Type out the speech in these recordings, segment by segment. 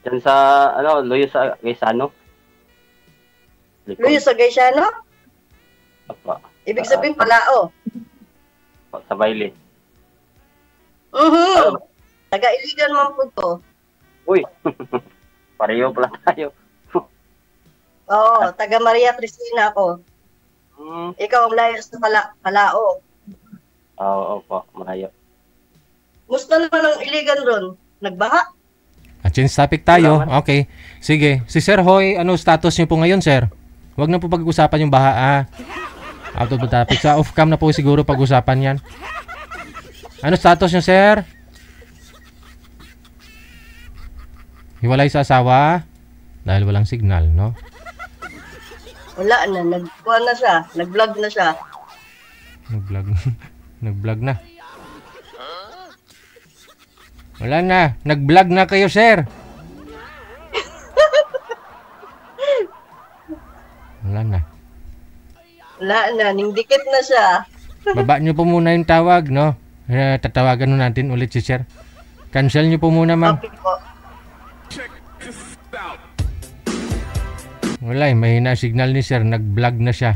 Diyan sa, Luyo sa Quezano. Luyo Likod. sa Gaisano? Apa. Ibig sabihin palao. Sa Bailey. Mhm. Taga-iligan man po to. Uy, pareho pala tayo. Oo, taga Maria Cristina ako. Hmm. Ikaw ang layas sa palao. Oo po, malayo. Musta naman ang iligan ron? Nagbaha? Change topic tayo. Wala man. Okay. Sige. Si Sir Hoy, ano status niyo po ngayon, sir? Huwag na po pag-usapan yung baha. Out of the topic. Sa off-cam na po siguro pag-usapan yan. Ano status niyo, sir? Hiwalay sa asawa? Dahil walang signal, no? Wala na, nagkuha na siya. Nag-vlog na siya. Nag-vlog. Nag-vlog na. Wala na. Nag-vlog na kayo, sir. Wala na. Wala na, ningdikit na siya. Baba nyo po muna yung tawag, no? Tatawagan nun natin ulit si sir. Cancel nyo po muna, ma'am. Okay po. Wala eh, mahina signal ni sir. Nag-vlog na siya.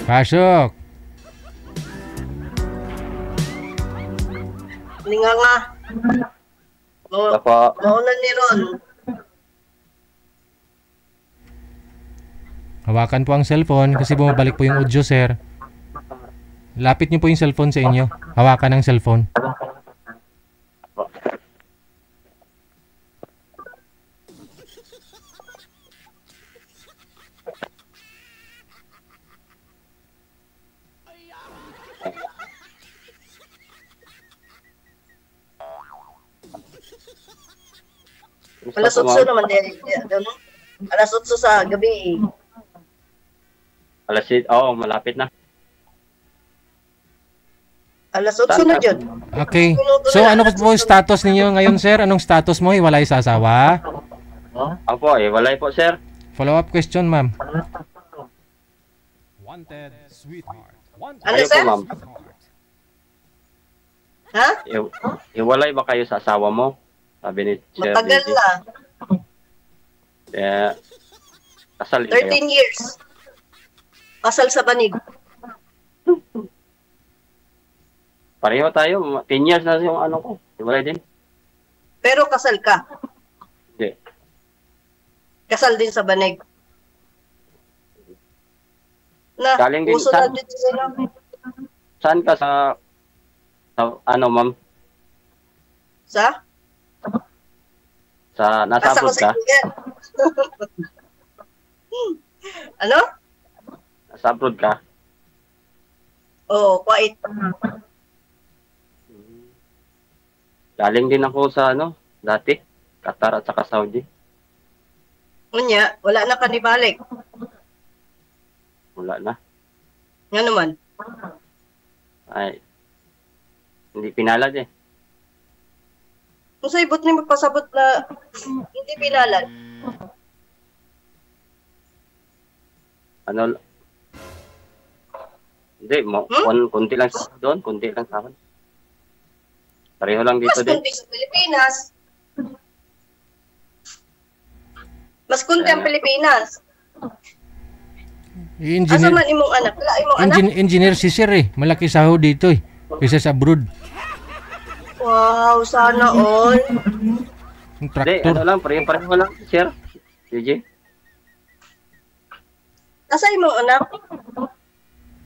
Pasok. Linga nga. Opo. Mauna ni Ron. Hawakan po ang cellphone kasi bumabalik po yung audio, sir. Lapit niyo po yung cellphone sa inyo. Hawakan ang cellphone. Alas 8 naman din. Ano? Alas 8 sa gabi. Alas 8, oo, malapit na. Alas 8 na dyan. Okay. So ano po yung status ninyo ngayon, sir? Anong status mo? Hiwalay sa asawa? Opo, walay po, sir. Follow-up question, ma'am. Wanted sweetheart. Wanted Ano, Kayo po, sir? ma'am. Ha? Iwalay ba kayo sa asawa mo? Sabi ni Sir Matagal Didi. na. Kaya, kasal din 13 kayo. years. Kasal sa banig. Pareho tayo. 10 years na yung ano ko. Iwalay din. Pero kasal ka. Hindi. Kasal din sa banig. Na, Galing din uso sa- na dito sila. Saan ka sa ano, ma'am? Sa? Nasa Asa abroad ka sa ka? India? Ano? Nasa abroad ka? Oo, quiet. Galing din ako sa dati. Qatar at saka Saudi. Unya, wala na kanibalik. Wala na. Nga naman. Ay, hindi pinalad eh. Kung sa ibot ni magpasabot na hindi pinalan. Ano, hindi, kunti lang sa doon, kunti lang sa akin. Pareho lang dito Mas din. kunti sa Pilipinas. Mas kunti ang Pilipinas. Asa Engineer, man imong anak? Wala imong anak? engineer si sir eh. Malaki sahod dito eh. Kaysa sa abroad. Wow, sana all. Yung Hindi, tractor. lang, pareho lang, sir. DJ. Asa imong anak?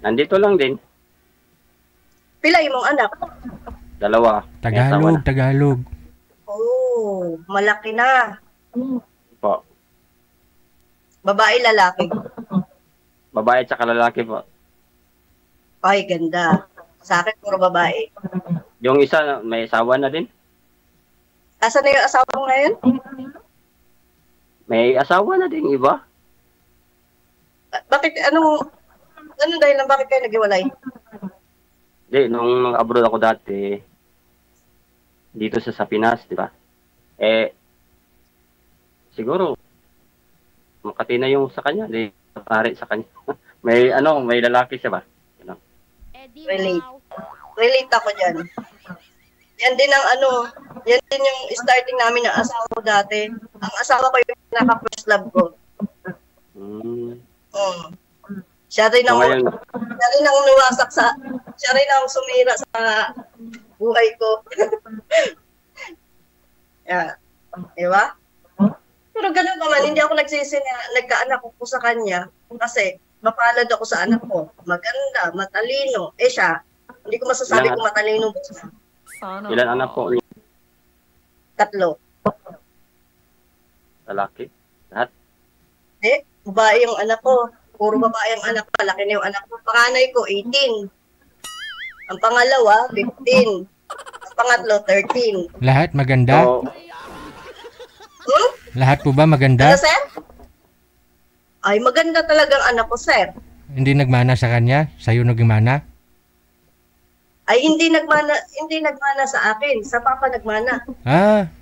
Nandito lang din. Pila imong anak? Dalawa. May asawa Tagalog, na. Tagalog. Oh, malaki na. Po. Babae, lalaki. Babae at saka lalaki po. Ay, ganda. Sa akin, puro babae. Yung isa, may asawa na din. Asa na yung asawa mo ngayon? May asawa na din, iba. Bakit, ano dahil lang bakit kayo naghiwalay? Di, nung abroad ako dati, dito sa Pinas, di ba? Siguro, makati na yung sa kanya, di, pare sa kanya. may lalaki siya ba? Relate. Relate ako dyan. Yan din ang yan din yung starting namin ng asawa ko dati. Ang asawa ko yung pinaka-first love ko. Siya rin ang luwasak siya rin ang sumira sa buhay ko. Yeah. Diba? Pero ganun pa man, hindi ako nagsisi na nagkaanak ko sa kanya kasi mapalad ako sa anak ko. Maganda, matalino. Siya, hindi ko masasabi kung matalino ba siya. Ilan anak po? 3. Lalaki? Lahat? Babae yung anak ko. Puro babae ang anak ko. Laki na yung anak ko. Panganay ko, 18. Ang pangalawa, 15. Ang pangatlo, 13. Lahat maganda? So, Lahat po ba maganda? Ano, sir? Ay, maganda talagang anak ko, sir. Hindi nagmana sa kanya? Sa'yo nagmana? Ay, hindi nagmana sa akin. Sa papa nagmana.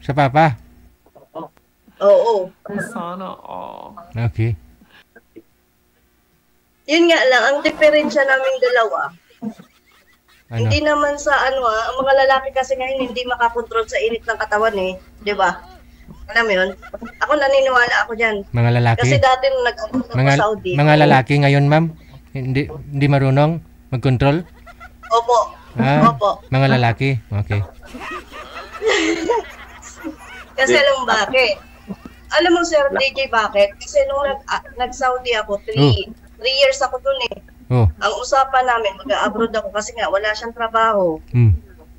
Sa papa? Oo. Sana all. Okay. Yun nga lang, ang diferensya naming dalawa, Ano? hindi naman sa ang mga lalaki kasi ngayon hindi makakontrol sa init ng katawan di ba? Alam mo yun? Ako naniniwala ako dyan. Mga lalaki? Kasi dati nung nag-abroad ako sa Saudi. Mga lalaki ngayon, ma'am? Hindi marunong mag-control? Opo. Opo. Mga lalaki? Okay. Kasi alam mo bakit? Alam mo, Sir DJ, bakit? Kasi nung nag-Saudi ako, 3 years ako dun Ang usapan namin, mag-abroad ako kasi nga wala siyang trabaho.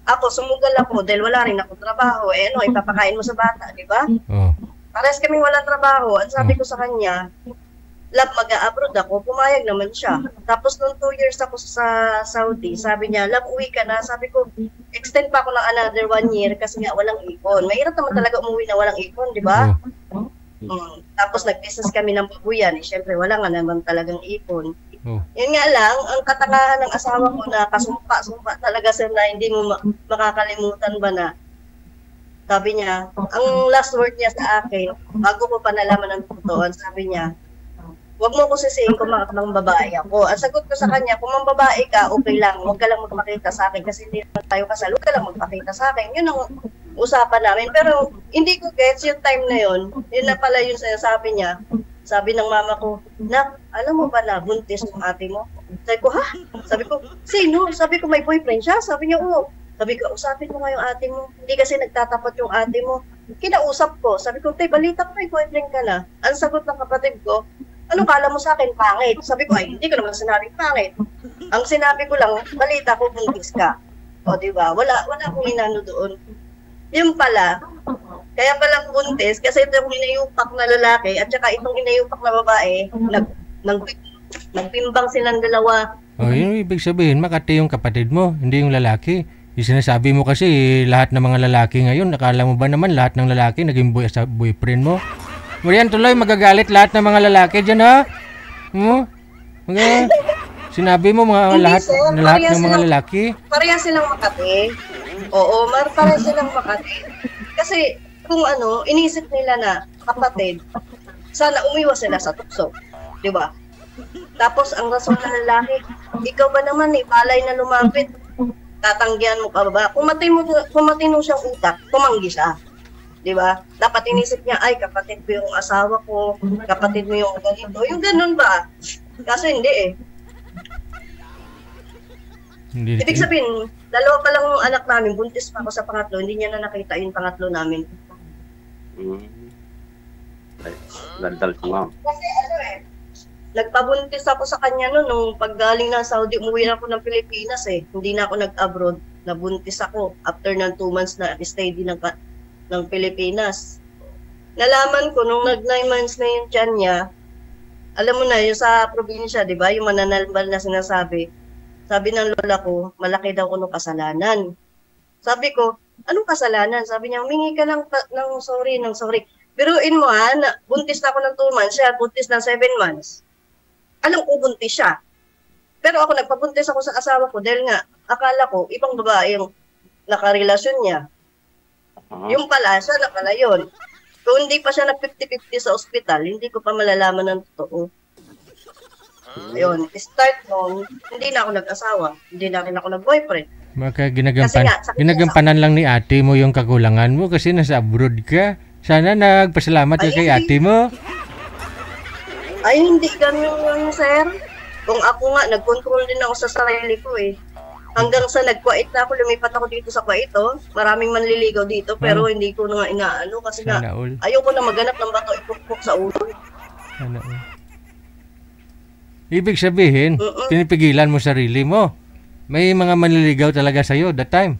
Ako, sumugal ako dahil wala rin ako trabaho. Ipapakain mo sa bata, di ba? Parehas kaming walang trabaho. Ang sabi ko sa kanya, love, mag-abroad ako, pumayag naman siya. Tapos nung 2 years ako sa Saudi, sabi niya, love, uwi ka na. Sabi ko, extend pa ako ng another 1 year kasi nga walang ipon. Mahirap naman talaga umuwi na walang ipon, di ba? Tapos nag-business kami ng babuyan. Siyempre, wala nga naman talagang ipon. Yun nga lang, ang katangahan ng asawa ko na kasumpa talaga sir na hindi mo makakalimutan ba na. Sabi niya, ang last word niya sa akin, bago ko pa nalaman ng totoo, sabi niya, huwag mo ko sisihin kung mang babae ako. Ang sagot ko sa kanya, kung mang babae ka, okay lang. Huwag ka lang magpakita sa akin kasi hindi naman tayo kasal. Huwag ka lang magpakita sa akin. Yun ang usapan namin. Pero hindi ko gets yung time na yun. Yun na pala yung sinasabi niya. Sabi ng mama ko, Nak, alam mo ba na buntis ng ate mo? Sabi ko, ha? Sabi ko, sino? Sabi ko, may boyfriend siya? Sabi niya, oo. Sabi ko, usapin mo nga yung ate mo. Hindi kasi nagtatapat yung ate mo. Kinausap ko. Sabi ko, tay, balita ko may boyfriend ka na. Ang sagot ng kapatid ko, anong kala mo sa akin, pangit? Sabi ko, ay, hindi ko naman sinabing pangit. Ang sinabi ko lang, balita ko, buntis ka. O, diba? Wala akong inano doon. Yung pala, kaya palang buntis, kasi itong inayupak na lalaki at saka itong inayupak na babae, nagpimbang silang dalawa. Yun ibig sabihin, makati yung kapatid mo, hindi yung lalaki. Yung sinasabi mo kasi, lahat ng mga lalaki ngayon, nakala mo ba naman lahat ng lalaki naging boyfriend mo? Marian, tuloy, magagalit lahat ng mga lalaki dyan, ha? Sinabi mo lahat ng mga lalaki? Pareha silang makati. Oo, pareha silang makati. Kasi, kung inisip nila na kapatid, sana umiwas sila sa tukso. Di ba? Tapos, ang rason ng lalaki, ikaw ba naman balay na lumapit, tatanggihan mo pa ba? Kung matino siyang utak, tumanggi siya. Di ba? Dapat inisip niya, ay, kapatid ko yung asawa ko, kapatid mo yung ganito. Yung ganun ba? Kaso hindi Ibig sabihin, dalawa pa lang yung anak namin, buntis pa ako sa pangatlo, hindi niya na nakita yung pangatlo namin. Daldal si ma'am. Kasi nagpabuntis ako sa kanya nung paggaling ng Saudi, umuwi na ako ng Pilipinas Hindi na ako nag-abroad, nabuntis ako after ng 2 months na stay din ng Pilipinas. Nalaman ko nung nag 9 months na yung tiyan niya, alam mo na, yung sa probinsya, di ba? Yung mananalbal na sinasabi. Sabi ng lola ko, malaki daw ko nung kasalanan. Sabi ko, anong kasalanan? Sabi niya, humingi ka lang ng sorry. Biruin mo buntis na ako ng 2 months, siya buntis ng 7 months. Alam ko buntis siya. Pero ako nagpabuntis ako sa asawa ko dahil nga akala ko, ibang babae yung nakarelasyon niya. Yung pala, siya na pala yun. Kung hindi pa siya nag-50-50 sa ospital, hindi ko pa malalaman ng totoo. Ayun, start nung, hindi na ako nag-asawa, hindi na rin ako nag-boyfriend. Maka Kasi nga, sakit ginagampanan lang ni ate mo yung kakulangan mo kasi nasa abroad ka. Sana nagpasalamat ka Ay, kay hindi. ate mo. Ay, hindi ganun yun, sir. Kung ako nga, nag-control din ako sa sarili ko eh. Hanggang sa nag-Kuwait na ako, lumipat ako dito sa Kuwait, oh. Maraming manliligaw dito, pero hindi ko na nga inaano kasi nga, Sana all. ayoko na maganap ng bato ipukpok sa ulo. Sana all. Ibig sabihin, Mm-mm. pinipigilan mo sarili mo. May mga manliligaw talaga sa'yo that time.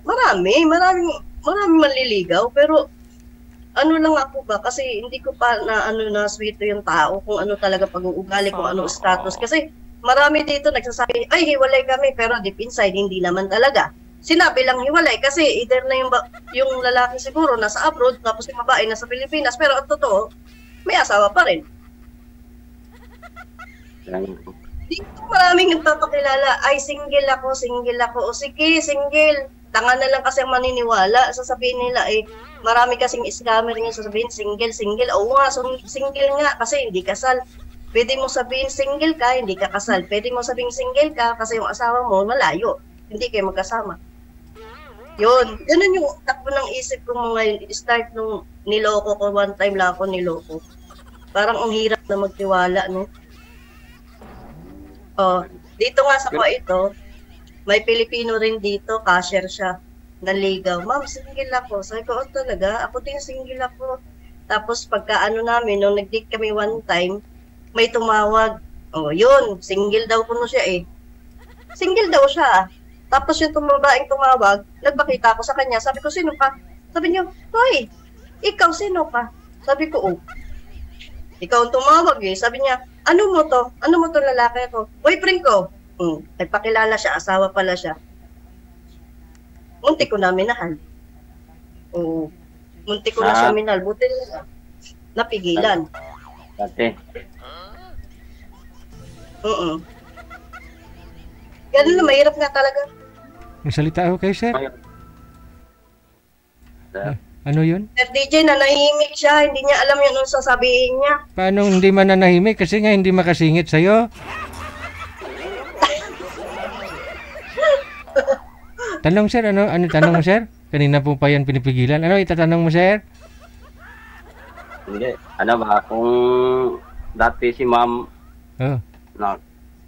Maraming manliligaw, pero ano lang ako ba, kasi hindi ko pa na sweet yung tao, kung ano talaga pag-uugali, kung ano status. Kasi marami dito nagsasabi, ay hiwalay kami, pero deep inside, hindi naman talaga. Sinabi lang hiwalay kasi either na yung lalaki siguro nasa abroad, tapos yung babae nasa Pilipinas, pero ang totoo, may asawa pa rin. Dito maraming nagpapakilala, ay single ako, o sige, single. Tanga na lang kasi ang maniniwala. Sasabihin nila, marami kasing scammer nga sasabihin, single. Oo nga, single nga kasi hindi kasal. Pwede mo sabihin single ka, hindi ka kasal. Pwede mo sabihin single ka kasi yung asawa mo malayo. Hindi kayo magkasama. Yun. Ganun yung takbo ng isip ko ngayon. Start nung niloko ko, one time lang ako niloko. Parang ang hirap na magtiwala, no? Oh, dito nga sa ito, may Pilipino rin dito, cashier siya, naligaw. Ma'am, single ako. Sabi ko, talaga? Ako din single ako. Tapos pagka namin, nung nag-date kami one time, may tumawag. Oh, yun, single daw ko siya eh. Single daw siya. Tapos yung babaeng tumawag, nagpakita ako sa kanya. Sabi ko, sino ka? Sabi niya, hoy, ikaw sino ka? Sabi ko, ikaw ang tumawag eh. Sabi niya, ano mo to? Ano mo to lalaki ko? Boyfriend ko. Nagpakilala siya, asawa pala siya. Munti ko na minahal. Oo. Munti ko na siya minahal. Buti na napigilan. Dati. Ganun na, mahirap nga talaga. Magsalita ako kay sir. Ano yun? Sir DJ, nanahimik siya. Hindi niya alam yun ang sasabihin niya. Paano hindi mananahimik? Kasi nga hindi makasingit sa'yo. Tanong sir, ano tanong mo sir? Kanina po pa yan pinipigilan. Ano itatanong mo sir? Hindi. Ano ba, kung dati si ma'am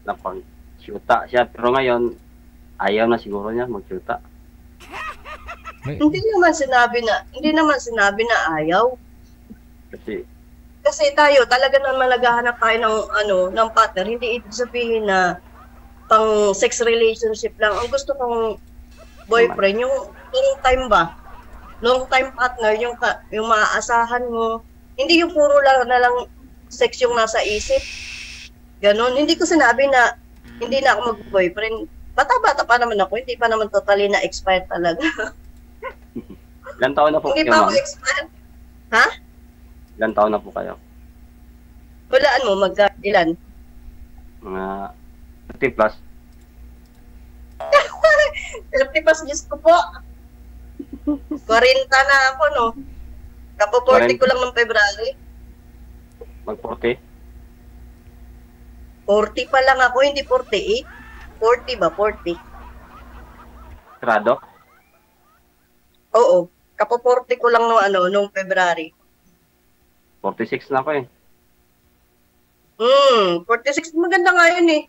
napag-shoota siya, pero ngayon, ayaw na siguro niya mag-shoota. Hindi naman sinabi na ayaw. Kasi tayo talaga naman naghahanap tayo ng partner. Hindi ibig sabihin na pang sex relationship lang. Ang gusto kong boyfriend yung long time ba? Long time partner yung maaasahan mo. Hindi yung puro lang na lang sex yung nasa isip. Ganon. Hindi ko sinabi na hindi na ako mag-boyfriend. Bata-bata pa naman ako. Hindi pa naman totally na expired talaga. Ilan taon na po Hindi kayo, pa ako ma'am? expired. Ha? Ilan taon na po kayo? Hulaan mo, ilan? Mga 30 plus. 30 pas, Diyos ko po. 40 na ako, no? Kapo 40 ko lang ng February. Mag-40? 40 pa lang ako, hindi 48. 40 ba? 40. Grado? Oo. Kapo 40 ko lang nung February. 46 na ako eh. 46. Maganda nga yun eh.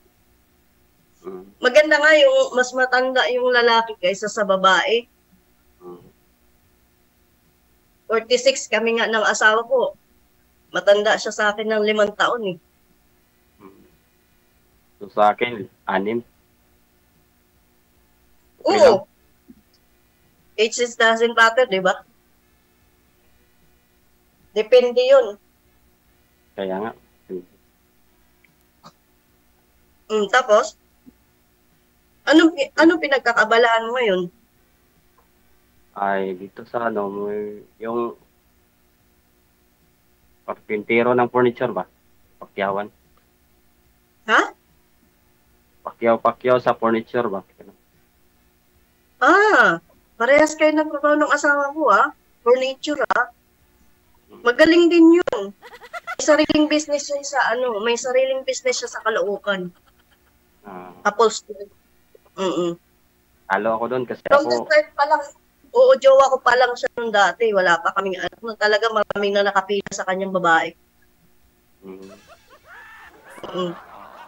Maganda nga yung mas matanda yung lalaki kaysa sa babae. 46 kami nga ng asawa ko. Matanda siya sa akin ng 5 taon eh. So sa akin, 6. Oo. Age doesn't matter, di ba? Depende yun. Kaya nga. Tapos, anong pinagkakabalaan mo ngayon? Ay, dito sa yung pagpintero ng furniture ba? Pakyawan. Ha? Pakyaw-pakyaw sa furniture ba? Parehas kayo nagtrabaho ng asawa ko furniture Magaling din yun. May sariling business siya may sariling business siya sa Caloocan. Upholstery. Talo ako doon kasi From the ako, start pa lang, jowa ko pa lang siya nung dati. Wala pa kaming talaga maraming na nakapila sa kanyang babae.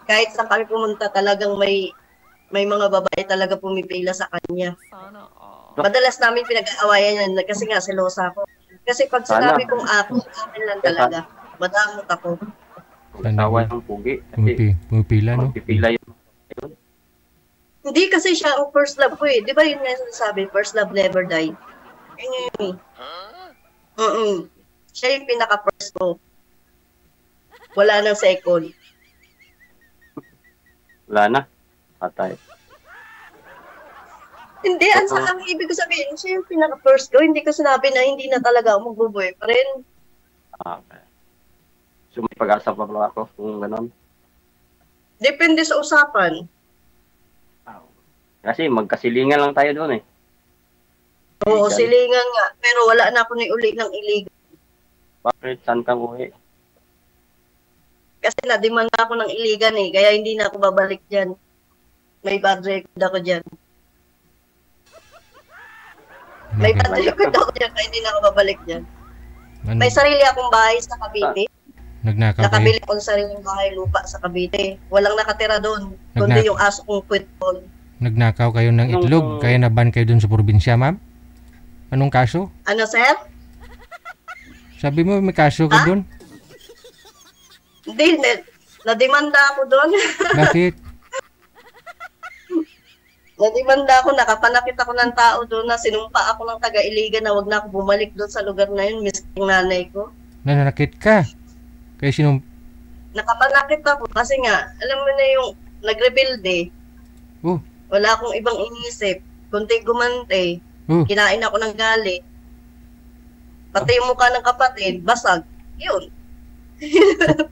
Kahit saan kami pumunta, talagang may mga babae talaga pumipila sa kanya. Madalas namin pinag-aawayan yan kasi nga selosa ako. Kasi pag sinabi kong akin lang talaga. Madamot ako. tawa ng pugi. Kasi Pumipila, no? pipila yun. Hindi kasi siya ang first love ko eh. Di ba yun nga sinasabi, first love never die. Yun. Siya yung pinaka-first ko. Wala nang second. Wala na. Patay. Hindi, ang ibig ko sabihin, siya yung pinaka-first ko. Hindi ko sinabi na hindi na talaga ako magbo-boyfriend. Okay. So may pag-asa pa ba ako kung gano'n? Depende sa usapan. Kasi magkasilingan lang tayo doon eh. Oo, silingan nga. Pero wala na ako ni uli ng iligan. Bakit? Saan kang uwi? Kasi na-demand na ako ng iligan eh. Kaya hindi na ako babalik dyan. May bad record ako dyan. May bad record ako dyan. Kaya hindi na ako babalik dyan. May sarili akong bahay sa Cavite. Nagnakaw kayo? Nakabili ko ng sariling bahay lupa sa Cavite. Walang nakatira doon. Kundi yung aso kong kwitbol. Nagnakaw kayo ng itlog, kaya naban kayo dun sa probinsya, ma'am? Anong kaso? Ano, sir? Sabi mo may kaso ka dun? Hindi, nadimanda ako doon. Bakit? Nadimanda ako, nakapanakit ako ng tao doon na sinumpa ako ng taga-iligan na wag na ako bumalik doon sa lugar na yun, miss yung nanay ko. Nananakit ka? Kaya Nakapanakit ako kasi nga, alam mo na yung nag-rebuild eh. Oh. Wala akong ibang inisip. Kunti gumante. Kinain ako ng gali. Pati yung mukha ng kapatid, basag. Yun.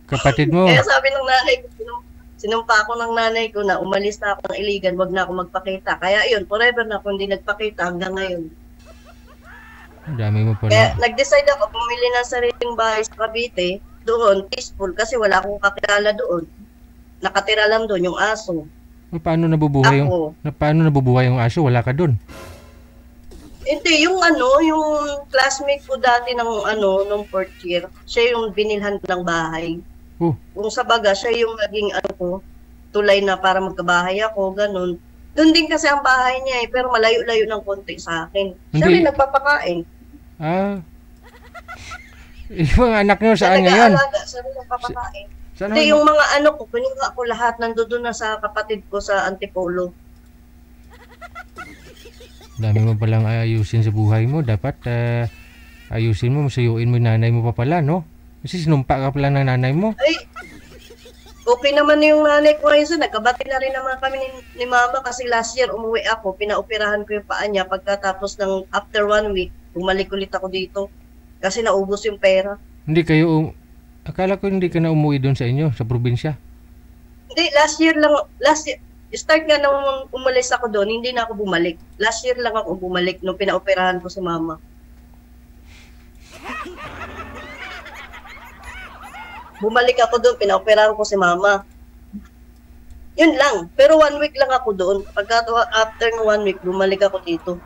Kapatid mo? Kaya sabi ng nanay ko, sinumpa ako ng nanay ko na umalis na ako ng iligan, wag na ako magpakita. Kaya yun, forever na ako hindi nagpakita hanggang ngayon. Ang dami mo pala. Kaya nag-decide ako pumili ng sariling bahay sa Cavite. Doon, peaceful, kasi wala akong kakilala doon. Nakatira lang doon yung aso. Paano nabubuhay yung aso? Wala ka dun. Hindi, yung classmate ko dati nung fourth year, siya yung binilhan ko ng bahay. Kung sa baga, siya yung naging tulay na para magkabahay ako, ganun. Doon din kasi ang bahay niya pero malayo-layo ng konti sa akin. Siya rin nagpapakain. Yung mga anak nyo saan ngayon? Siya rin nagpapakain. Hindi, yung mga ko, pinuha ko lahat, nandoon na sa kapatid ko sa Antipolo. Dami mo palang ayusin sa buhay mo. Dapat ayusin mo, masayuin mo yung nanay mo pa pala, no? Kasi sinumpa ka pala ng nanay mo. Ay, okay naman yung nanay ko ngayon. Nagkabati na rin naman kami ni mama kasi last year umuwi ako, pinaoperahan ko yung paa niya. Pagkatapos ng after 1 week, bumalik ulit ako dito kasi naubos yung pera. Hindi kayo, akala ko hindi ka na umuwi doon sa inyo, sa probinsya. Hindi, last year, start nga nung umalis ako doon, hindi na ako bumalik. Last year lang ako bumalik nung pinaoperahan ko si mama. Bumalik ako doon, pinaoperahan ko si mama. Yun lang. Pero 1 week lang ako doon. After ng 1 week, bumalik ako dito.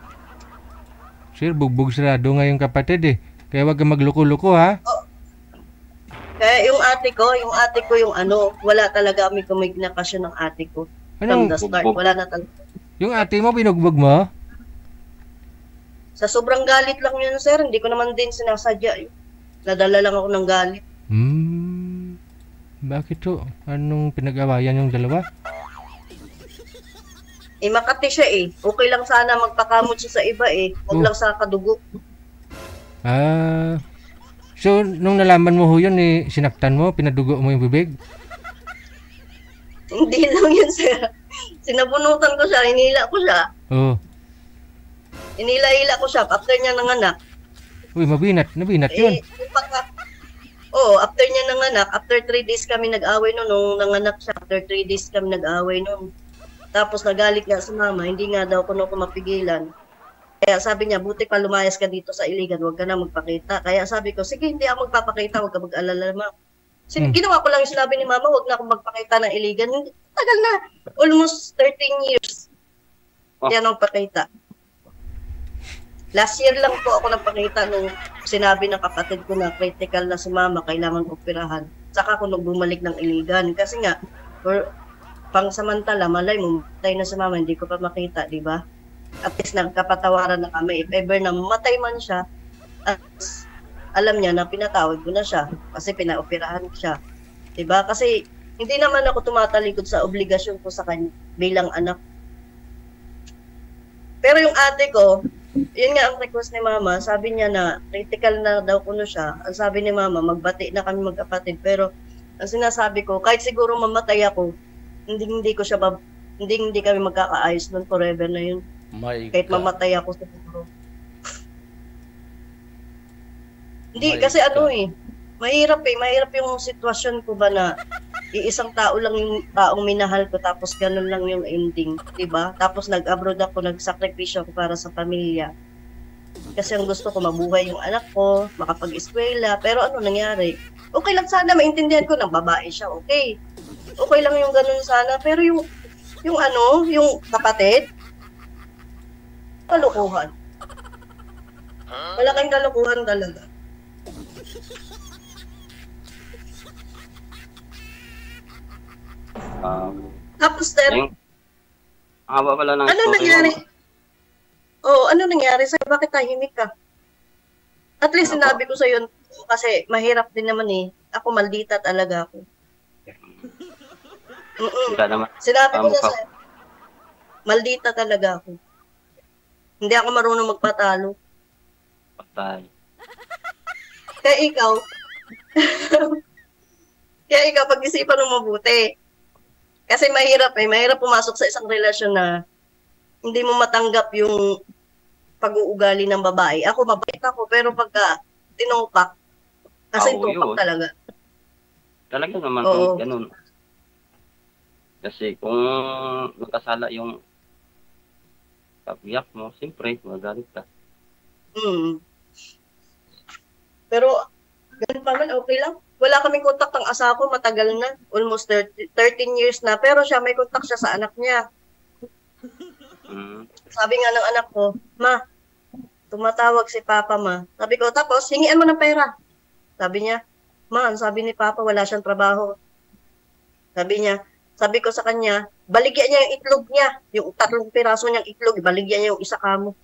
Sir, bugbog sarado nga yung kapatid eh. Kaya wag kang magluko-luko ha. Kaya yung ate ko yung wala talaga kami komunikasyon ng ate ko. From the start, wala na talaga. Yung ate mo, binugbog mo? Sa sobrang galit lang yun, sir. Hindi ko naman din sinasadya. Nadala lang ako ng galit. Bakit to? Anong pinag-awayan yung dalawa? Makati siya eh. Okay lang sana magpakamot siya sa iba eh. Huwag lang sa kadugo. So, nung nalaman mo ho yun, sinaktan mo, pinadugo mo yung bibig? Hindi lang yun, sir. Sinabunutan ko siya, inila ko siya. Inila-ila ko siya after niya nanganak. Uy, nabinat yun. After niya nanganak, after 3 days kami nag-away nung nanganak siya, after 3 days kami nag-away nun. Tapos nagalit nga si mama, hindi nga daw kuno ko mapigilan. Kaya sabi niya, buti pa lumayas ka dito sa Iligan, huwag ka na magpakita. Kaya sabi ko, sige, hindi ako magpapakita, huwag ka mag-alala ma. Ginawa ko lang yung sinabi ni mama, huwag na akong magpakita ng Iligan. Tagal na, almost 13 years. Hindi ako magpakita. Last year lang po ako nagpakita nung sinabi ng kapatid ko na critical na si mama, kailangan operahan. Saka ako nung bumalik ng Iligan. Kasi nga, pang samantala, malay mo, matay na si mama, hindi ko pa makita, di ba? At least nagkapatawaran na kami. If ever na matay man siya, alam niya na pinatawad ko na siya kasi pinaoperahan siya. Diba? Kasi hindi naman ako tumatalikod sa obligasyon ko sa kanya bilang anak. Pero yung ate ko, yun nga ang request ni mama, sabi niya na critical na daw kuno siya. Ang sabi ni mama, magbati na kami magkapatid. Pero ang sinasabi ko, kahit siguro mamatay ako, hindi ko siya hindi kami magkakaayos nun forever na yun. Kahit mamatay ako siguro. Hindi, kasi mahirap yung sitwasyon ko ba na iisang tao lang yung taong minahal ko tapos ganun lang yung ending, diba? Tapos nag-abroad ako, nagsakripisyo ako para sa pamilya. Kasi ang gusto ko, mabuhay yung anak ko, makapag-eskwela, pero ano nangyari? Okay lang sana, maintindihan ko, ng babae siya, okay. Okay lang yung ganun sana, pero yung kapatid, kalukuhan. Malaking kalukuhan talaga. Tapos, Ang haba pala ng ano story nangyari? mo. Ano nangyari sa'yo? Bakit tahimik ka? At least sinabi ko sa'yo, kasi mahirap din naman eh. Ako, maldita talaga ako. Sinabi ko na sa'yo, maldita talaga ako. Hindi ako marunong magpatalo. Patay. Kaya ikaw, pag-isipan mo mabuti. Kasi mahirap pumasok sa isang relasyon na hindi mo matanggap yung pag-uugali ng babae. Ako, mabait ako, pero pagka tinupak, kasi tupak talaga. Talaga naman, ganun. Kasi kung nakasala yung kabiyak mo, siyempre, magalit ka. Pero, ganun pa man, okay lang. Wala kaming kontak ng asawa ko, matagal na. Almost 13 years na. Pero siya, may kontak siya sa anak niya. Sabi nga ng anak ko, ma, tumatawag si Papa, ma. Sabi ko, tapos, hingian mo ng pera. Sabi niya, ma, sabi ni Papa, wala siyang trabaho. Sabi ko sa kanya, baligyan niya yung itlog niya. Yung 3 piraso niyang itlog, baligyan niya yung isa kamo.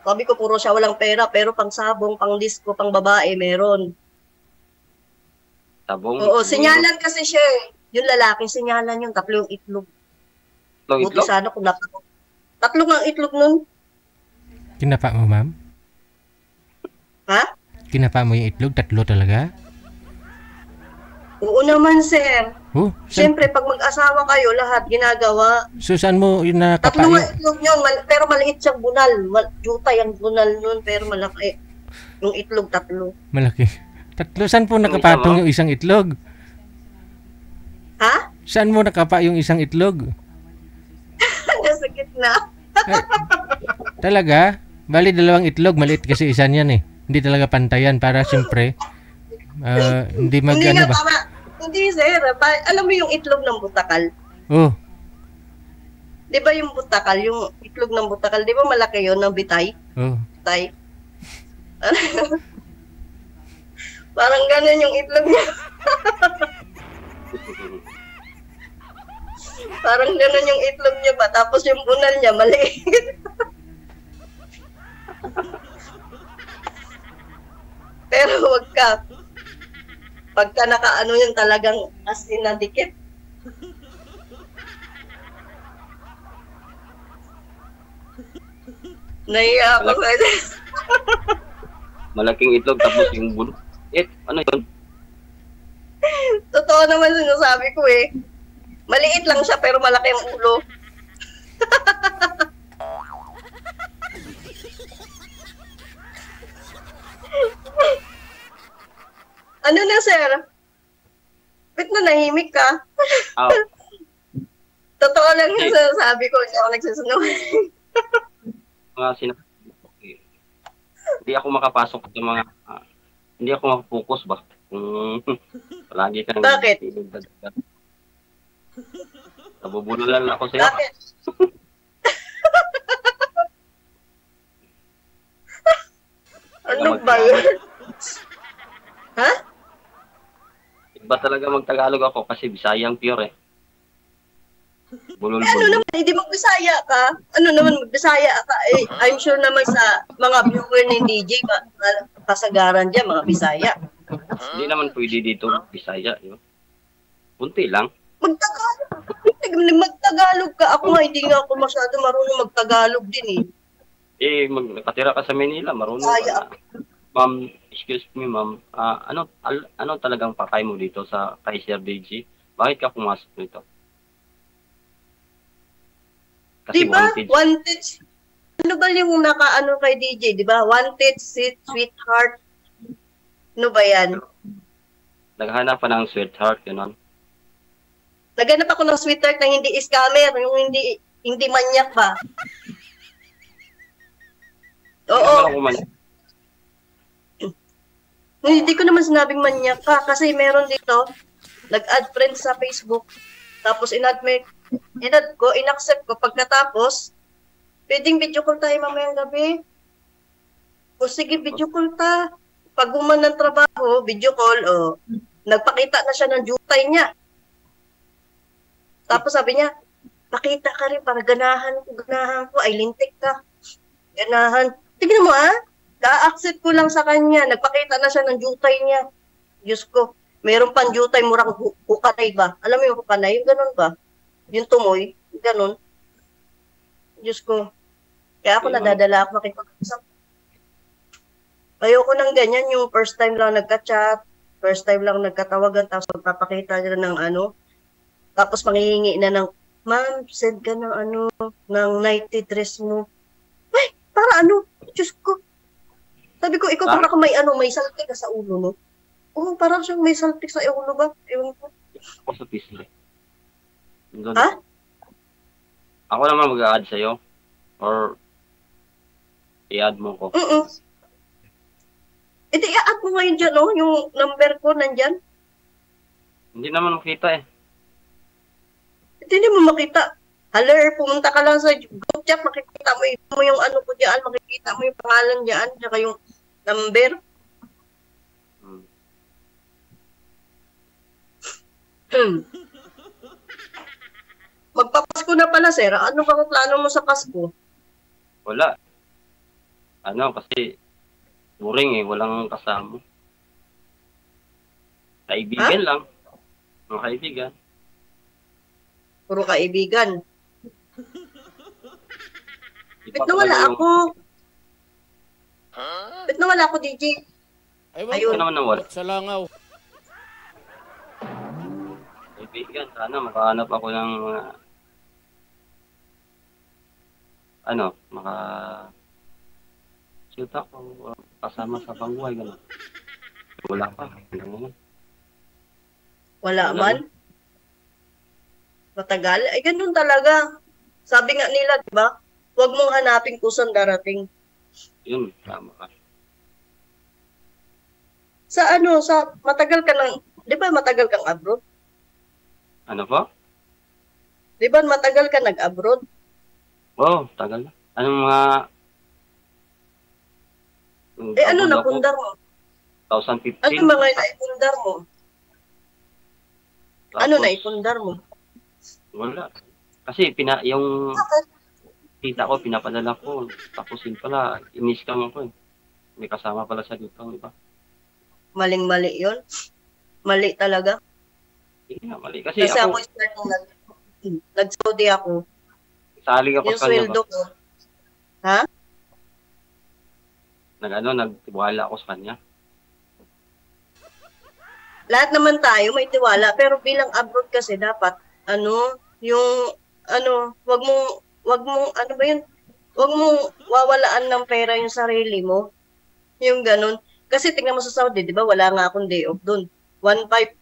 Sabi ko, puro siya walang pera, pero pang sabong, pang disco, pang babae, meron. Sabong? Oo, sinyalan kasi siya eh. Yung lalaki, sinyalan yung 3 itlog. Buti sana kung 3 ang itlog nun. Kinapa mo, ma'am? Ha? Kinapa mo yung itlog? 3 talaga? Oo naman, sir. Siyempre, pag mag-asawa kayo, lahat ginagawa. So, saan mo yung nakapa 3 ang itlog yun, pero maliit siyang bunal. Jutay ang bunal nun, pero malaki. Yung itlog, 3. Malaki. 3? Saan po nakapatong yung isang itlog? Ha? Saan mo nakapa yung isang itlog? Nasa gitna. Talaga? Bali 2 itlog, maliit kasi isa niyan eh. Hindi talaga pantayan para siyempre hindi Hindi ba? Tama. Hindi, sir. Alam mo yung itlog ng butakal? Di ba yung butakal, yung itlog ng butakal, di ba malaki yun ng bitay? Bitay. Parang ganun yung itlog niya. Parang ganun yung itlog niya ba? Tapos yung bunal niya, maliit. Pero wag ka. Pagka nakaano yun talagang as in na dikit. Naiya ako sa Malaking itlog tapos yung bulok. Ano yun? Totoo naman sinasabi ko eh. Maliit lang siya pero malaki ang ulo. Ano na, sir? Ba't na nahimik ka? Totoo lang yung sinasabi ko, hindi ako nagsisinungaling. Mga hindi ako makapasok sa mga, hindi ako makapokus ba? Palagi kang... Bakit? Nabubululan ako sa'yo. Bakit? Ano ba yun? Ha? Iba talaga mag-Tagalog ako kasi Bisayang pure eh. Ano Bulol-bulol. naman, hindi magbisaya ka? Ano naman, magbisaya ka? Eh, I'm sure naman sa mga viewer ni DJ, kasagaran dyan, mga Bisaya. Hindi naman pwede dito Bisaya. Di ba? Punti lang. Magtagalog ka. Ako nga, hindi nga ako masyado marunong magtagalog din eh. Nakatira ka sa Manila, marunong Bisaya. ka na. Ma'am, excuse me ma'am, ano talagang pakay mo dito sa kay Sir DJ? Bakit ka pumasok dito? Kasi Diba? wanted. Wanted. Ano ba yung naka-ano kay DJ? Diba? Wanted, sweetheart. Ano ba yan? Naghahanap pa ng sweetheart, gano'n. Naghanap ako ng sweetheart na hindi scammer, yung hindi manyak ba? Oo. Hindi ko naman sinabing manyak ka kasi meron dito, nag-add friends sa Facebook, tapos in-accept ko, pagkatapos, pwedeng video call tayo mamayang gabi. O sige, video call ta. Pag guman ng trabaho, video call, nagpakita na siya ng jutay niya. Tapos sabi niya, pakita ka rin para ganahan ko, ay lintik ka. Ganahan. Tignan mo ka-accept ko lang sa kanya, nagpakita na siya ng jutay niya. Diyos ko, meron pang jutay murang hukanay ba? Alam mo yung hukanay? Yung ganun ba? Yung tumoy, ganun. Diyos ko. Kaya ako nadadala ako makipag-usap. Ayoko ng ganyan, yung first time lang nagka-chat, first time lang nagkatawagan, tapos magpapakita nila ng tapos manghihingi na ng, ma'am, send ka ng ng nighty dress mo. Ay, para Diyos ko. Sabi ko, ikaw para may saltik ka sa ulo, no? Oo, parang siyang may saltik sa ulo ba? Ewan ko. Ako sa pisngi. Ha? Ako naman mag-a-add sa'yo. Or i-add mo ko. Edi, i-add mo ngayon dyan, no? Yung number ko nandyan. Hindi naman makita eh. Hindi mo makita. Haler, pumunta ka lang sa group chat, makikita mo yung ko dyan, makikita mo yung pangalan dyan, tsaka yung number. Magpapasko na pala, sir. Ano bang plano mo sa Pasko? Wala. Kasi boring eh, walang kasama. Kaibigan lang. Mga kaibigan. Puro kaibigan. Ba't nawala ako? Ba't nawala ako, DJ? Ayun. Naman nawala. Sa langaw. Kaibigan, sana makahanap ako ng shoot ako kasama sa pangbuhay, gano'n. Wala pa. Wala man? Matagal? Ay, ganun talaga. Sabi nga nila, di ba? Huwag mong hanapin kusang darating. Yun, tama ka. Sa matagal ka lang, di ba matagal kang abroad? Ano po? Di ba matagal ka nag-abroad? Oo, tagal na. Anong mga... napundar mo? 2015. Ano mga naipundar mo? Tapos, ano naipundar mo? Wala. Kasi yung tita ko, pinapadala ko. Tapos yun pala, in-scam ako eh. May kasama pala sa dito, di ba? Maling-mali yun? Mali talaga? Hindi nga, mali. Kasi ako start nung nag-Saudi ako. Sali ako yung sa kanya. sweldo ko. Ha? Nagtiwala ako sa kanya. Lahat naman tayo may tiwala, pero bilang abroad kasi dapat, wag mong wawalaan ng pera yung sarili mo. Yung ganun. Kasi tingnan mo sa Saudi, di ba, wala nga akong day off dun. 1.5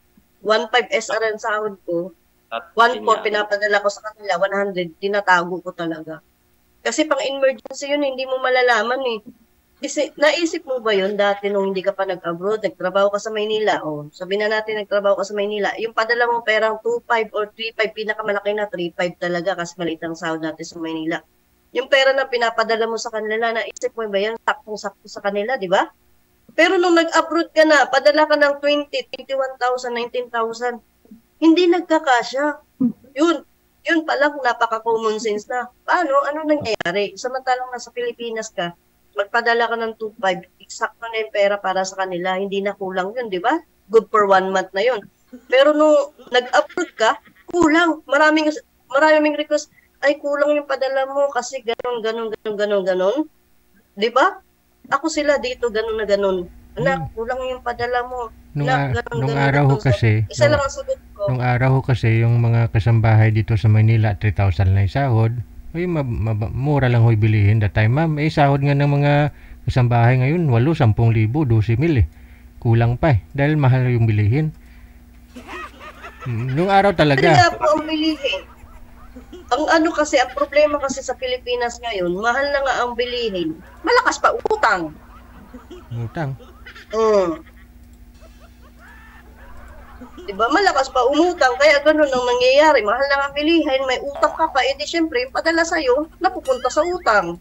SR ang sahod ko. At 1/4 pinapadala ko sa kanila, 100 tinatago ko talaga. Kasi pang emergency yun, hindi mo malalaman eh. Naisip mo ba yun dati nung hindi ka pa nag-abroad, nagtrabaho ka sa Maynila, sabihin na natin nagtrabaho ka sa Maynila, yung padala mong perang 2.5 or 3.5, pinakamalaki na 3.5 talaga kasi maliit ang sahod natin sa Maynila. Yung pera na pinapadala mo sa kanila, naisip mo ba yan, saktong-sakto sa kanila, di ba? Pero nung nag-abroad ka na, padala ka ng 20, 21,000, 19,000, hindi nagkakasya. Yun palang napaka-common sense na. Paano? Ano nangyayari? Samantalang nasa Pilipinas ka, magpadala ka ng 2.5, eksakto na yung pera para sa kanila, hindi na kulang yun, di ba? Good for 1 month na yun. Pero nung nag-abroad ka, kulang. Maraming request, ay kulang yung padala mo kasi ganon. Di ba? Ako sila dito, ganon na ganon. Anak, kulang yung padala mo. Nung araw ho kasi, isa lang ang sagot ko. Nung araw ho kasi, yung mga kasambahay dito sa Manila, 3,000 lang yung sahod. Ay, mura lang ho'y bilihin that time, ma'am. Sahod nga ng mga kasambahay ngayon, 8, 10,000, 12,000 eh. Kulang pa eh, dahil mahal yung bilihin. Nung araw talaga. Kaya po ang bilihin. Ang problema kasi sa Pilipinas ngayon, mahal na nga ang bilihin. Malakas pa utang. Utang? Diba? Malakas pa umutang, kaya ganun ang nangyayari. Mahal na ang bilihin, may utang ka pa, edi syempre, yung padala sa'yo, napupunta sa utang.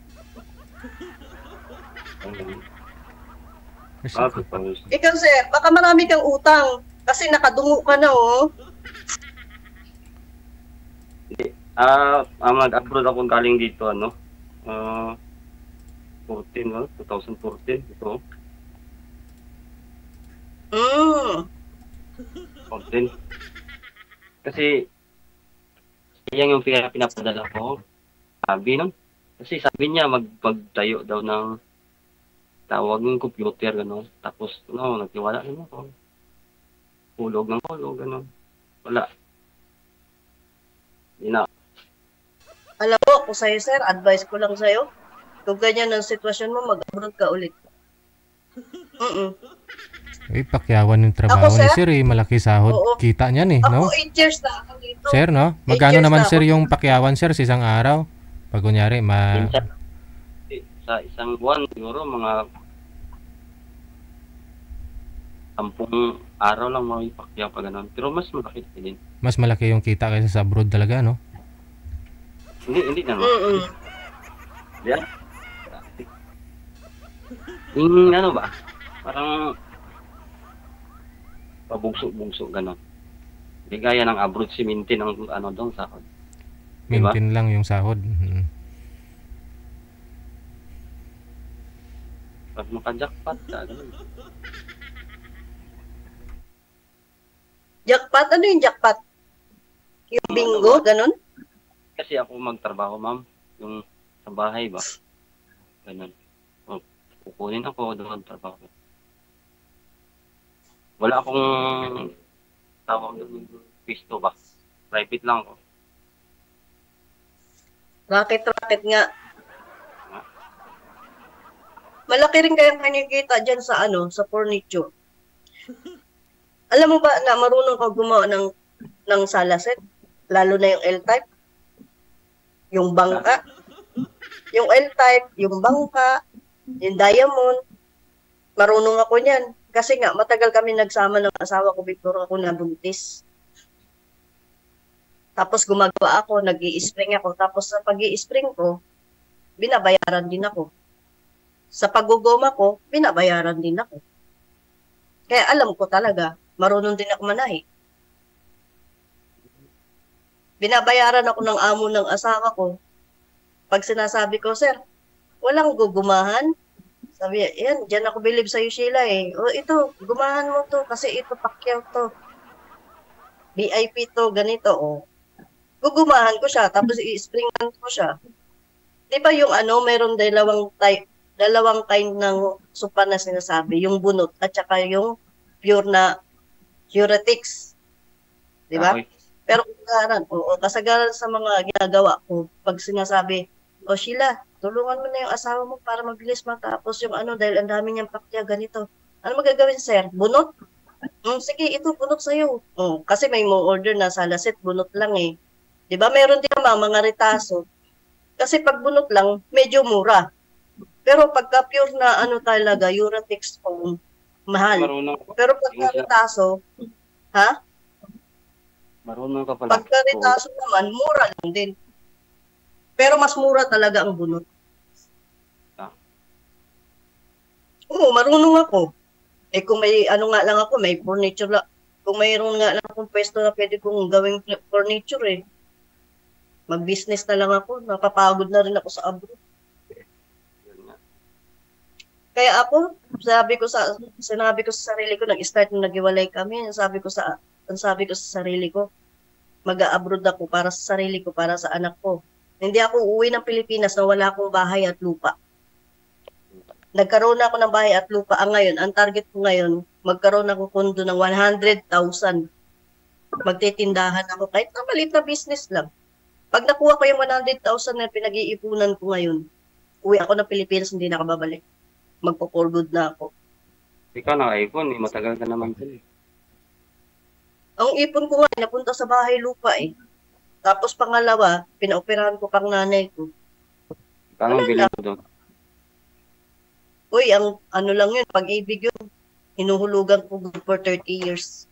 Ikaw, sir, baka marami kang utang, kasi nakadungo ka na, Hindi. Nag-abroad ako galing dito, 2014, ito. 14. Kasi, yan yung pinapadala ko. Kasi sabi niya, magtayo daw ng tawag ng computer, gano'n. Tapos, nagtiwala rin ako. Hulog, gano'n. Wala. Hindi na. Alam mo, kung sa'yo, sir, advice ko lang sa'yo, kung ganyan ang sitwasyon mo, mag-abroad ka ulit. Pakyawan yung trabaho Ako, ni sir? sir, malaki sahod. Oo. Kita niyan eh, no? Ako, 8 years na ako dito. Sir, no? 8 Magkano years naman na sir ako. yung pakyawan sir sa isang araw? Pag kunyari, Minsan, sa isang buwan, siguro, mga 10 araw lang makipakyaw pa gano'n. Pero mas malaki din. mas malaki yung kita kaysa sa abroad talaga, no? Hindi naman. Yeah. Yung ba? Parang pabugso-bugso gano'n. Hindi gaya ng abroad si Minty ng doon sahod. Diba? Maintain lang yung sahod. Pag maka-jackpot ka, gano'n. Jackpot? Ano yung jackpot? Yung bingo? Ganun? Kasi ako magtrabaho, ma'am. Yung sa bahay ba? Ganun. Kukunin ako doon trabaho. Wala akong tawag doon pisto ba? Private lang ako. Racket nga. Malaki rin kayang kinikita dyan sa sa furniture. Alam mo ba na marunong ka gumawa ng salaset? Lalo na yung L-type? Yung bangka? Yung L-type, yung bangka, yung diamond. Marunong ako niyan. Kasi nga, matagal kami nagsama ng asawa ko before ako nabuntis. Tapos gumagawa ako, nag-i-spring ako. Tapos sa pag-i-spring ko, binabayaran din ako. Sa paggugoma ko, binabayaran din ako. Kaya alam ko talaga, marunong din ako manahi. Binabayaran ako ng amo ng asawa ko. Pag sinasabi ko, sir, walang gugumahan. Sabi, yan, dyan ako believe sa'yo, Sheila eh. O ito, gumahan mo to kasi ito Pacquiao to. VIP to, ganito oh. Gugumahan ko siya, tapos i-springan ko siya. Di ba yung meron dalawang kind ng supa na sinasabi, yung bunot at saka yung pure na Curatics. Di ba? Okay. Pero kasagaran sa mga ginagawa ko, pag sinasabi, o Sheila, tulungan mo na yung asawa mo para mabilis matapos yung dahil ang dami niyang pakya, ganito. Ano magagawin, sir? Bunot? Sige, ito bunot sa'yo. Kasi may mo order na sa lasit, bunot lang eh. Di ba? Meron din naman mga retaso. Kasi pag bunot lang, medyo mura. Pero pagka pure na ano talaga, Uratex foam, mahal. Marunong, Pero pagka retaso, ha? marunong ka pala. Pagka retaso naman, mura lang din. Pero mas mura talaga ang bunot. Oo, marunong ako. Kung may ano nga lang ako, may furniture lang. Kung mayroon nga lang akong pwesto na pwede kong gawing furniture mag-business na lang ako. Napapagod na rin ako sa abroad. Kaya ako, sinabi ko sa sarili ko, nag-start nung naghiwalay kami, sabi ko sa sarili ko, mag-a-abroad ako para sa sarili ko, para sa anak ko. Hindi ako uuwi ng Pilipinas na wala akong bahay at lupa. Nagkaroon ako ng bahay at lupa. Ngayon, ang target ko ngayon, magkaroon ako kondo ng 100,000. Magtitindahan ako kahit na maliit na business lang. Pag nakuha ko yung 100,000 na pinag-iipunan ko ngayon, uwi ako ng Pilipinas, hindi na kababalik. Magpo-for good na ako. Ikaw naka-ipon, matagal ka naman din. Ang ipon ko nga, napunta sa bahay lupa Tapos pangalawa, pinaoperahan ko pang nanay ko. Kano bilhin mo doon? Uy, ang ano lang yun, pag-ibig yun. Hinuhulugan ko for 30 years.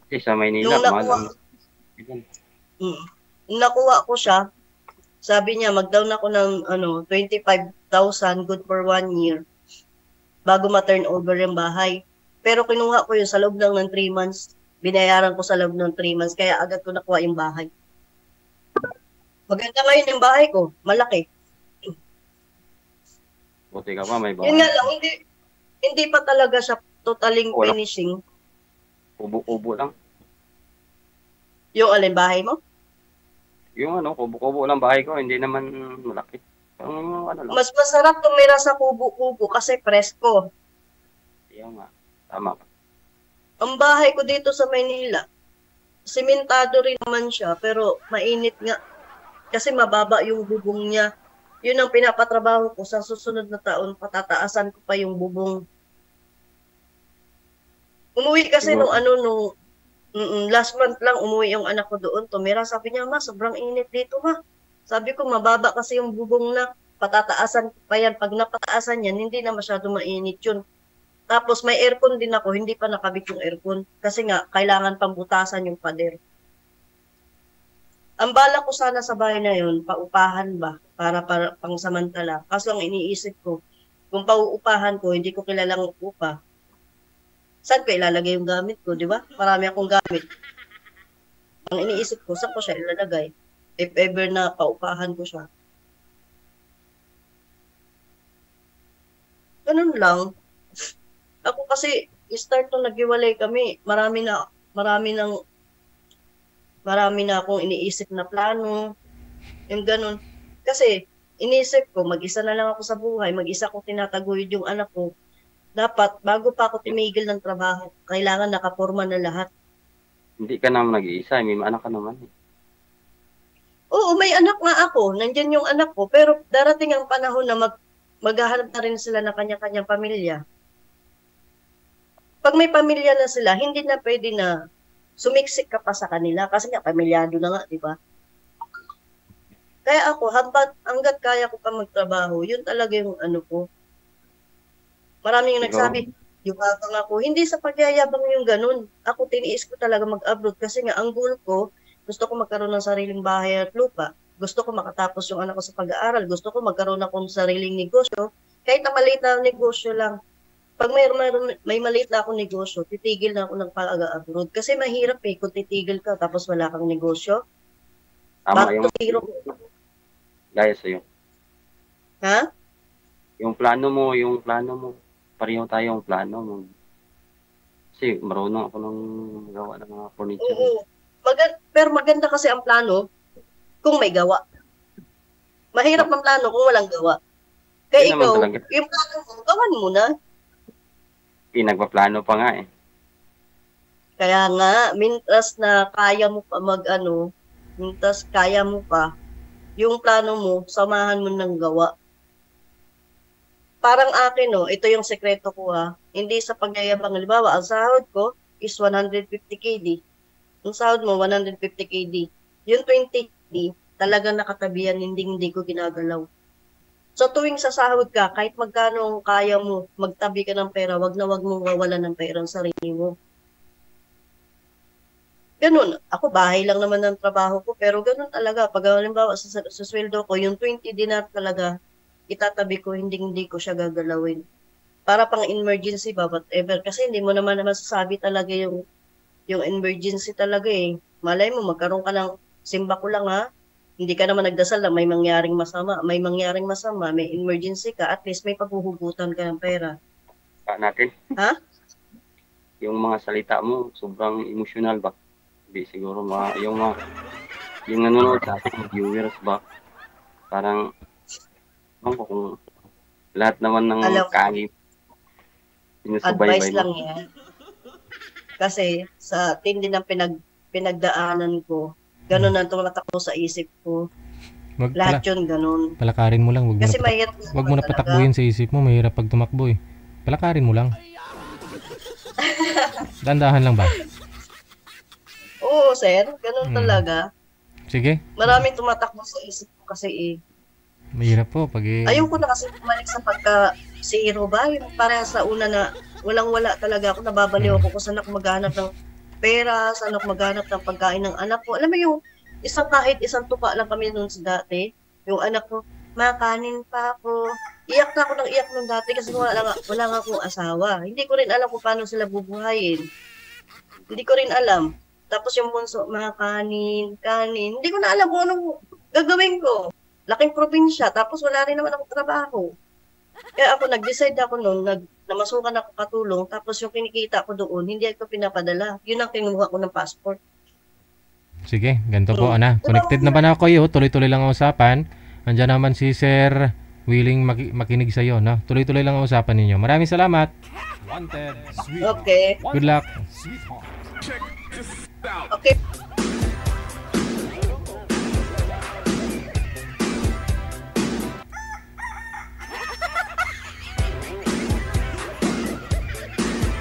Kasi sa Maynila, mahal. Nakuha ko siya, sabi niya, mag-down ako ng 25,000 good for 1 year bago ma-turn over yung bahay. Pero kinuha ko yun sa loob lang ng 3 months. Binayaran ko sa loob ng 3 months, kaya agad ko nakuha yung bahay. Maganda ngayon yung bahay ko, malaki. Buti ka pa, may bahay. Yun nga lang, hindi pa talaga siya totaling finishing. Kubo-kubo lang. Yung alin bahay mo? Yung kubo-kubo lang bahay ko, hindi naman malaki. Lang. Mas masarap tumira sa kubo-kubo kasi presko. Yung nga, tama ka. Ang bahay ko dito sa Maynila, simentado rin naman siya, pero mainit nga. Kasi mababa yung bubong niya. Yun ang pinapatrabaho ko sa susunod na taon, patataasan ko pa yung bubong. Umuwi kasi nung last month lang umuwi yung anak ko doon, tumira. Sabi niya, ma, sobrang init dito, ma. Sabi ko, mababa kasi yung bubong na patataasan ko pa yan. Pag napataasan yan, hindi na masyado mainit yun. Tapos may aircon din ako, hindi pa nakabit yung aircon. Kasi nga, kailangan pang butasan yung pader. Ang bala ko sana sa bahay na yun, paupahan ba? Para pang samantala. Kaso ang iniisip ko, kung pauupahan ko, hindi ko kilalang upa. Saan ko ilalagay yung gamit ko, di ba? Marami akong gamit. Ang iniisip ko, saan ko siya ilalagay? If ever na paupahan ko siya. Ganun lang. Ako kasi, start nung naghiwalay kami, marami na akong iniisip na plano, yung ganun. Kasi, iniisip ko, mag-isa na lang ako sa buhay, mag-isa ko tinataguyod yung anak ko. Dapat, bago pa ako tumigil ng trabaho, kailangan nakaporma na lahat. Hindi ka naman nag-iisa, may anak ka naman. Oo, may anak nga ako, nandyan yung anak ko, pero darating ang panahon na maghahanap na rin sila ng kanya-kanyang pamilya. Pag may pamilya na sila, hindi na pwede na sumiksik ka pa sa kanila kasi nga pamilyado na nga, di ba? Kaya ako, hanggat kaya ko pa magtrabaho, yun talaga yung ano ko. Maraming yung nagsabi, yukakang ako. Hindi sa pagyayabang yung ganun. Ako, tiniis ko talaga mag-abroad kasi nga ang goal ko, gusto ko magkaroon ng sariling bahay at lupa. Gusto ko makatapos yung anak ko sa pag-aaral. Gusto ko magkaroon ako ng sariling negosyo. Kahit na maliit na negosyo lang. Pag may maliit na akong negosyo, titigil na ako ng pag-abroad. Kasi mahirap kung titigil ka tapos wala kang negosyo. Tama Back to zero. Gaya sa'yo. Ha? Yung plano mo, pareho tayong plano mo. Kasi marunong ako ng gawa ng mga furniture. Oo. Pero maganda kasi ang plano kung may gawa. Mahirap ang plano kung walang gawa. Kaya ikaw, yung plano mo, gawan mo na. Pinagpaplano pa nga eh. Kaya nga, mintas na kaya mo pa mintas kaya mo pa, yung plano mo, samahan mo ng gawa. parang akin, no, ito yung sekreto ko hindi sa pagyayabang. Halimbawa, ang sahod ko is 150 KD. Ang sahod mo, 150 KD. Yung 20 KD, talagang nakatabihan, hindi ko ginagalaw. So tuwing sa sahod ka, kahit magkano kaya mo, magtabi ka ng pera, wag mong wawalan ng pera ang sarili mo. Ganun. Ako, bahay lang naman ng trabaho ko, pero ganun talaga. Pag halimbawa sa sweldo ko, yung 20 dinar talaga, itatabi ko, hindi ko siya gagalawin. Para pang emergency ba, whatever. Kasi hindi mo naman masasabi talaga yung emergency talaga eh. Malay mo, magkaroon ka ng simba ko lang hindi ka naman nagdasal na may mangyaring masama, may emergency ka, at least may paghuhugutan ka ng pera. Natin. Ha? Yung mga salita mo, sobrang emotional ba? Hindi siguro yung nanonood sa ating viewers ba? Parang, kung lahat naman ng kaagip, advice lang yan. Kasi sa tindi ng pinagdaanan ko, ganun ang tumatakbo sa isip ko. Lahat yun ganun. Palakarin mo lang. Wag mo na patakbuhin sa isip mo. Mahirap pag tumakbo eh. Palakarin mo lang. Dandahan lang ba? Oo, sir. Ganun talaga. Sige. Maraming tumatakbo sa isip ko kasi mahirap po pag Ayun ko na kasi bumalik sa pagka-zero ba? Yung para sa una na walang-wala talaga ako. Nababaliw ako kung saan ako maghanap ng pera, saan ako maghanap ng pagkain ng anak ko. Alam mo yung kahit isang tuka lang kami noon sa dati. Yung anak ko, makanin pa ako. Iyak na ako ng iyak noon dati kasi wala nga akong asawa. Hindi ko rin alam kung paano sila bubuhayin. Hindi ko rin alam. Tapos yung bunso, kanin. Hindi ko na alam kung anong gagawin ko. Laking probinsya, tapos wala rin naman akong trabaho. Kaya ako, nag-decide ako noon, namasukan ako katulong, tapos yung kinikita ko doon, hindi ako pinapadala. Yun ang kinuha ko ng passport. Sige, ganito po, Ana. Connected na ba na ako kayo? Tuloy-tuloy lang ang usapan. Andiyan naman si Sir willing makinig sa iyo, no? Tuloy-tuloy lang ang usapan ninyo. Maraming salamat. Wanted, sweetheart. Okay. Good luck. Sweetheart. Okay.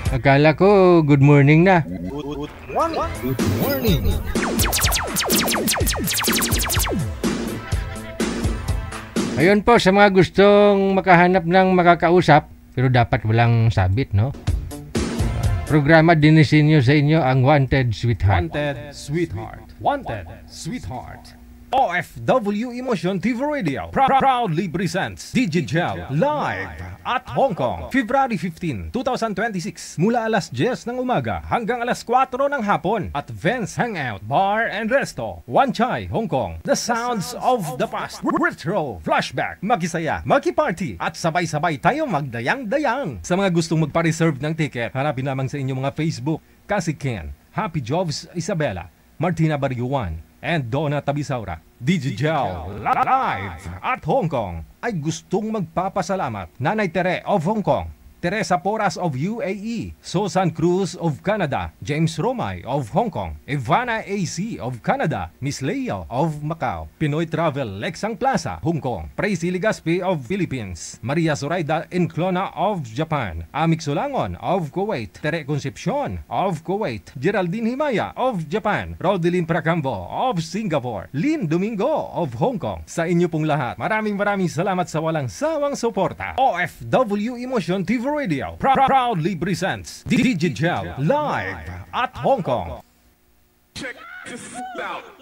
Akala ko good morning na. Good morning. Ayun po, sa mga gustong makahanap ng makakausap, pero dapat walang sabit, no? Programa dinisenyo sa inyo ang Wanted Sweetheart. Wanted, sweetheart. Wanted, sweetheart. OFW Emotion TV Radio proudly presents Digigel live at Hong Kong, February 15, 2026 mula alas 10 ng umaga hanggang alas 4 ng hapon at Vance Hangout Bar and Resto, Wan Chai, Hong Kong. The sounds of the past, retro, flashback, makisaya, makiparty at sabay-sabay tayo magdayang-dayang. Sa mga gustong magpa-reserve ng ticket, harapin lamang sa inyong mga Facebook, Kasi Ken, Happy Jobs Isabela, Martina Bariuan, and Donna Tabisaura. Digigel live at Hong Kong ay gustong magpapasalamat Nanay Tere of Hong Kong, Teresa Porras of UAE, Susan Cruz of Canada, James Romay of Hong Kong, Ivana AC of Canada, Miss Leo of Macau, Pinoy Travel Lexang Plaza, Hong Kong, Praise Ligaspi of Philippines, Maria Zoraida Enclona of Japan, Amik Solangon of Kuwait, Tere Concepcion of Kuwait, Geraldine Himaya of Japan, Rodeline Pracambo of Singapore, Lynn Domingo of Hong Kong. Sa inyo pong lahat, maraming salamat sa walang sawang suporta. OFW Emotion TV Radio proudly presents Digigel live at Hong Kong. Check this out.